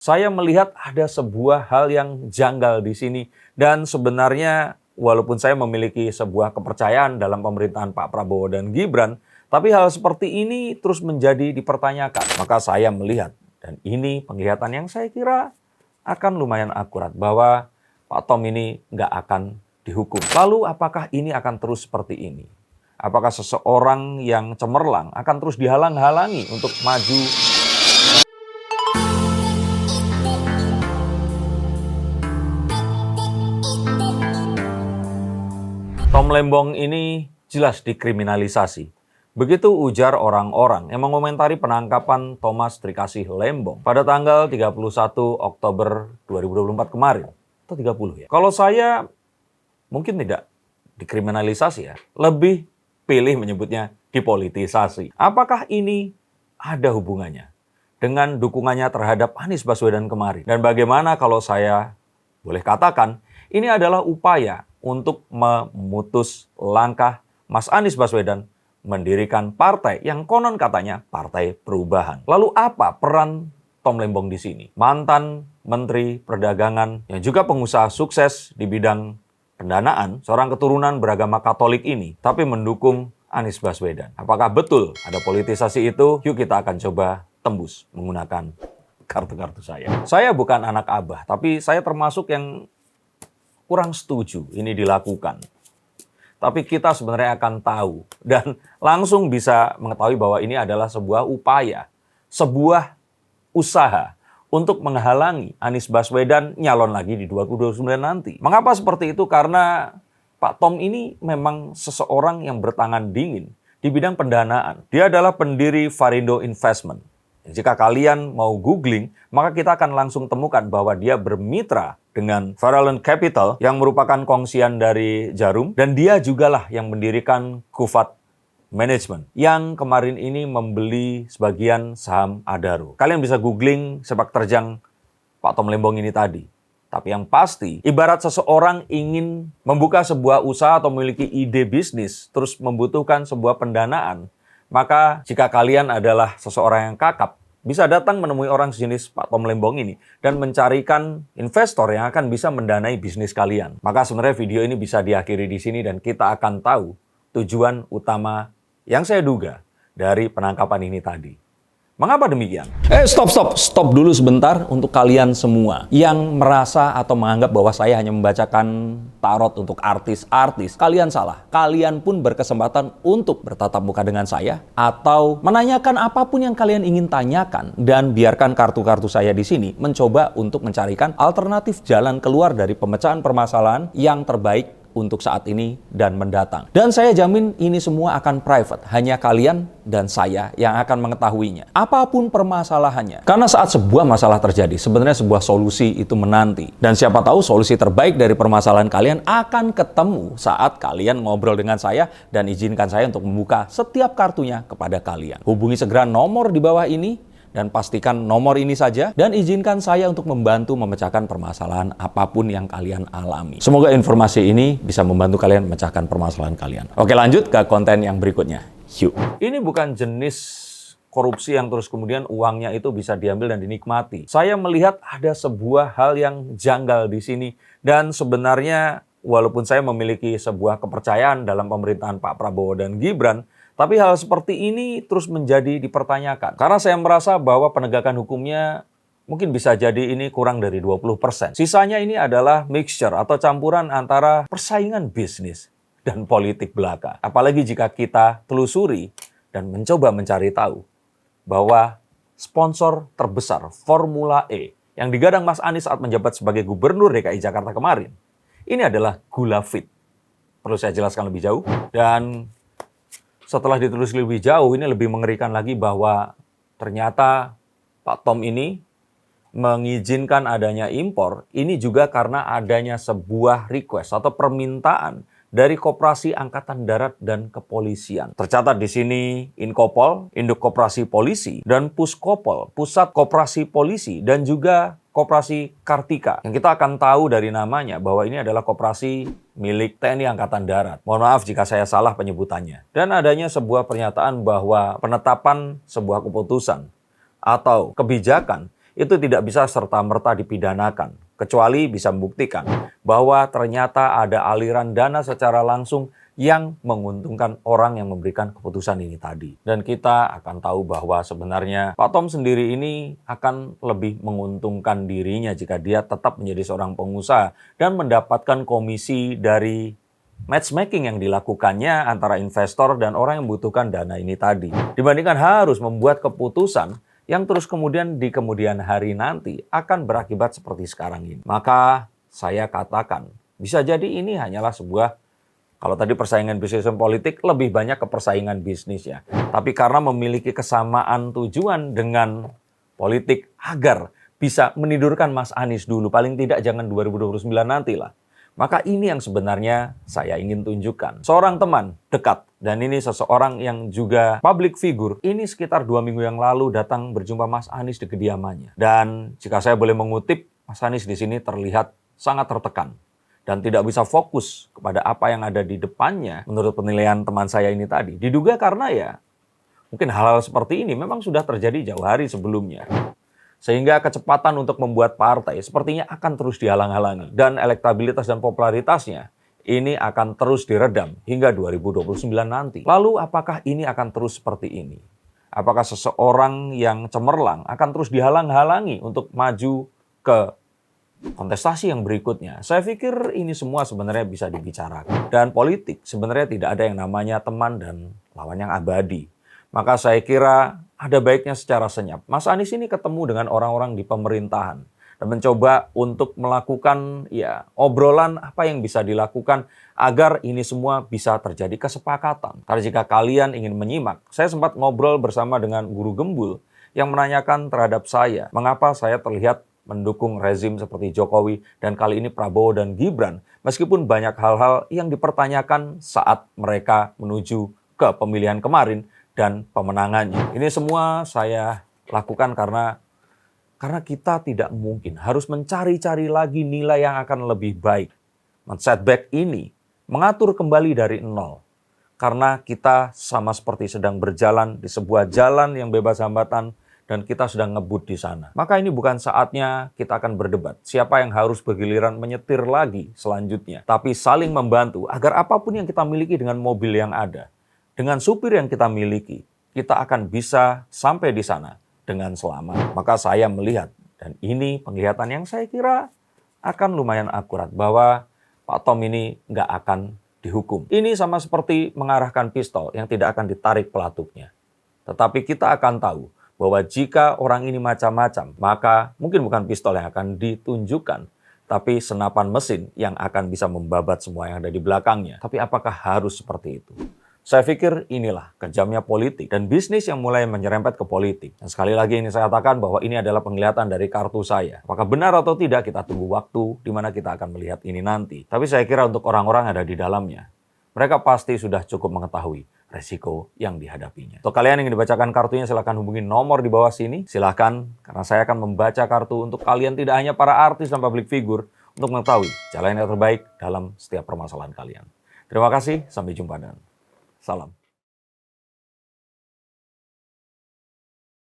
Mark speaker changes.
Speaker 1: Saya melihat ada sebuah hal yang janggal di sini dan sebenarnya walaupun saya memiliki sebuah kepercayaan dalam pemerintahan Pak Prabowo dan Gibran, tapi hal seperti ini terus menjadi dipertanyakan. Maka saya melihat, dan ini penglihatan yang saya kira akan lumayan akurat, bahwa Pak Tom ini nggak akan dihukum. Lalu apakah ini akan terus seperti ini? Apakah seseorang yang cemerlang akan terus dihalang-halangi untuk maju? Tom Lembong ini jelas dikriminalisasi. Begitu ujar orang-orang yang mengomentari penangkapan Thomas Trikasih Lembong pada tanggal 31 Oktober 2024 kemarin. Atau 30 ya. Kalau saya mungkin tidak dikriminalisasi ya. Lebih pilih menyebutnya dipolitisasi. Apakah ini ada hubungannya dengan dukungannya terhadap Anies Baswedan kemarin? Dan bagaimana kalau saya boleh katakan ini adalah upaya untuk memutus langkah Mas Anies Baswedan mendirikan partai yang konon katanya Partai Perubahan. Lalu apa peran Tom Lembong di sini? Mantan Menteri Perdagangan yang juga pengusaha sukses di bidang pendanaan, seorang keturunan beragama Katolik ini, tapi mendukung Anies Baswedan. Apakah betul ada politisasi itu? Yuk kita akan coba tembus menggunakan kartu-kartu saya. Saya bukan anak abah, tapi saya termasuk yang kurang setuju ini dilakukan. Tapi kita sebenarnya akan tahu dan langsung bisa mengetahui bahwa ini adalah sebuah upaya, sebuah usaha untuk menghalangi Anies Baswedan nyalon lagi di 2029 nanti. Mengapa seperti itu? Karena Pak Tom ini memang seseorang yang bertangan dingin di bidang pendanaan. Dia adalah pendiri Varindo Investment. Jika kalian mau googling, maka kita akan langsung temukan bahwa dia bermitra dengan Varalent Capital yang merupakan kongsian dari Jarum. Dan dia jugalah yang mendirikan Kufat Management yang kemarin ini membeli sebagian saham Adaro. Kalian bisa googling sepak terjang Pak Tom Lembong ini tadi. Tapi yang pasti, ibarat seseorang ingin membuka sebuah usaha atau memiliki ide bisnis, terus membutuhkan sebuah pendanaan, maka jika kalian adalah seseorang yang kakap, bisa datang menemui orang sejenis Pak Tom Lembong ini dan mencarikan investor yang akan bisa mendanai bisnis kalian. Maka sebenarnya video ini bisa diakhiri di sini dan kita akan tahu tujuan utama yang saya duga dari penangkapan ini tadi. Mengapa demikian? Stop dulu sebentar untuk kalian semua yang merasa atau menganggap bahwa saya hanya membacakan tarot untuk artis-artis. Kalian salah. Kalian pun berkesempatan untuk bertatap muka dengan saya atau menanyakan apapun yang kalian ingin tanyakan dan biarkan kartu-kartu saya di sini mencoba untuk mencarikan alternatif jalan keluar dari pemecahan permasalahan yang terbaik untuk saat ini dan mendatang. Dan saya jamin ini semua akan private. Hanya kalian dan saya yang akan mengetahuinya. Apapun permasalahannya. Karena saat sebuah masalah terjadi, sebenarnya sebuah solusi itu menanti. Dan siapa tahu solusi terbaik dari permasalahan kalian akan ketemu saat kalian ngobrol dengan saya dan izinkan saya untuk membuka setiap kartunya kepada kalian. Hubungi segera nomor di bawah ini dan pastikan nomor ini saja dan izinkan saya untuk membantu memecahkan permasalahan apapun yang kalian alami. Semoga informasi ini bisa membantu kalian memecahkan permasalahan kalian. Oke, lanjut ke konten yang berikutnya. Yuk. Ini bukan jenis korupsi yang terus kemudian uangnya itu bisa diambil dan dinikmati. Saya melihat ada sebuah hal yang janggal di sini dan sebenarnya walaupun saya memiliki sebuah kepercayaan dalam pemerintahan Pak Prabowo dan Gibran, tapi hal seperti ini terus menjadi dipertanyakan. Karena saya merasa bahwa penegakan hukumnya mungkin bisa jadi ini kurang dari 20%. Sisanya ini adalah mixture atau campuran antara persaingan bisnis dan politik belaka. Apalagi jika kita telusuri dan mencoba mencari tahu bahwa sponsor terbesar Formula E yang digadang Mas Anies saat menjabat sebagai Gubernur DKI Jakarta kemarin, ini adalah Gula Fit. Perlu saya jelaskan lebih jauh. Dan setelah ditulis lebih jauh, ini lebih mengerikan lagi bahwa ternyata Pak Tom ini mengizinkan adanya impor, ini juga karena adanya sebuah request atau permintaan dari Koperasi Angkatan Darat dan Kepolisian. Tercatat di sini Inkopol, Induk Koperasi Polisi, dan Puskopol, Pusat Koperasi Polisi, dan juga Koperasi Kartika. Yang kita akan tahu dari namanya bahwa ini adalah koperasi milik TNI Angkatan Darat. Mohon maaf jika saya salah penyebutannya. Dan adanya sebuah pernyataan bahwa penetapan sebuah keputusan atau kebijakan itu tidak bisa serta-merta dipidanakan, kecuali bisa membuktikan bahwa ternyata ada aliran dana secara langsung yang menguntungkan orang yang memberikan keputusan ini tadi. Dan kita akan tahu bahwa sebenarnya Pak Tom sendiri ini akan lebih menguntungkan dirinya jika dia tetap menjadi seorang pengusaha dan mendapatkan komisi dari matchmaking yang dilakukannya antara investor dan orang yang membutuhkan dana ini tadi. Dibandingkan harus membuat keputusan yang terus kemudian di kemudian hari nanti akan berakibat seperti sekarang ini. Maka saya katakan, bisa jadi ini hanyalah sebuah, kalau tadi persaingan bisnis dan politik, lebih banyak ke persaingan bisnis ya. Tapi karena memiliki kesamaan tujuan dengan politik agar bisa menidurkan Mas Anies dulu, paling tidak jangan 2029 nanti lah. Maka ini yang sebenarnya saya ingin tunjukkan. Seorang teman dekat, dan ini seseorang yang juga public figure, ini sekitar 2 minggu yang lalu datang berjumpa Mas Anies di kediamannya. Dan jika saya boleh mengutip, Mas Anies di sini terlihat sangat tertekan dan tidak bisa fokus kepada apa yang ada di depannya menurut penilaian teman saya ini tadi. Diduga karena ya mungkin hal-hal seperti ini memang sudah terjadi jauh hari sebelumnya. Sehingga kecepatan untuk membuat partai sepertinya akan terus dihalang-halangi. Dan elektabilitas dan popularitasnya ini akan terus diredam hingga 2029 nanti. Lalu apakah ini akan terus seperti ini? Apakah seseorang yang cemerlang akan terus dihalang-halangi untuk maju ke kontestasi yang berikutnya? Saya pikir ini semua sebenarnya bisa dibicarakan. Dan politik sebenarnya tidak ada yang namanya teman dan lawan yang abadi. Maka saya kira ada baiknya secara senyap Mas Anies ini ketemu dengan orang-orang di pemerintahan dan mencoba untuk melakukan ya obrolan apa yang bisa dilakukan agar ini semua bisa terjadi kesepakatan. Karena jika kalian ingin menyimak, saya sempat ngobrol bersama dengan guru Gembul yang menanyakan terhadap saya mengapa saya terlihat mendukung rezim seperti Jokowi dan kali ini Prabowo dan Gibran meskipun banyak hal-hal yang dipertanyakan saat mereka menuju ke pemilihan kemarin dan pemenangannya. Ini semua saya lakukan karena kita tidak mungkin harus mencari-cari lagi nilai yang akan lebih baik. Men-setback ini mengatur kembali dari nol. Karena kita sama seperti sedang berjalan di sebuah jalan yang bebas hambatan dan kita sedang ngebut di sana. Maka ini bukan saatnya kita akan berdebat siapa yang harus bergiliran menyetir lagi selanjutnya. Tapi saling membantu agar apapun yang kita miliki dengan mobil yang ada, dengan supir yang kita miliki, kita akan bisa sampai di sana dengan selamat. Maka saya melihat, dan ini penglihatan yang saya kira akan lumayan akurat, bahwa Pak Tom ini nggak akan dihukum. Ini sama seperti mengarahkan pistol yang tidak akan ditarik pelatuknya. Tetapi kita akan tahu bahwa jika orang ini macam-macam, maka mungkin bukan pistol yang akan ditunjukkan, tapi senapan mesin yang akan bisa membabat semua yang ada di belakangnya. Tapi apakah harus seperti itu? Saya pikir inilah kejamnya politik dan bisnis yang mulai menyerempet ke politik. Dan sekali lagi ini saya katakan bahwa ini adalah penglihatan dari kartu saya. Apakah benar atau tidak kita tunggu waktu di mana kita akan melihat ini nanti. Tapi saya kira untuk orang-orang yang ada di dalamnya, mereka pasti sudah cukup mengetahui resiko yang dihadapinya. Untuk kalian yang ingin dibacakan kartunya silahkan hubungi nomor di bawah sini. Silahkan karena saya akan membaca kartu untuk kalian tidak hanya para artis dan public figure untuk mengetahui jalan yang terbaik dalam setiap permasalahan kalian. Terima kasih, sampai jumpa dan salam.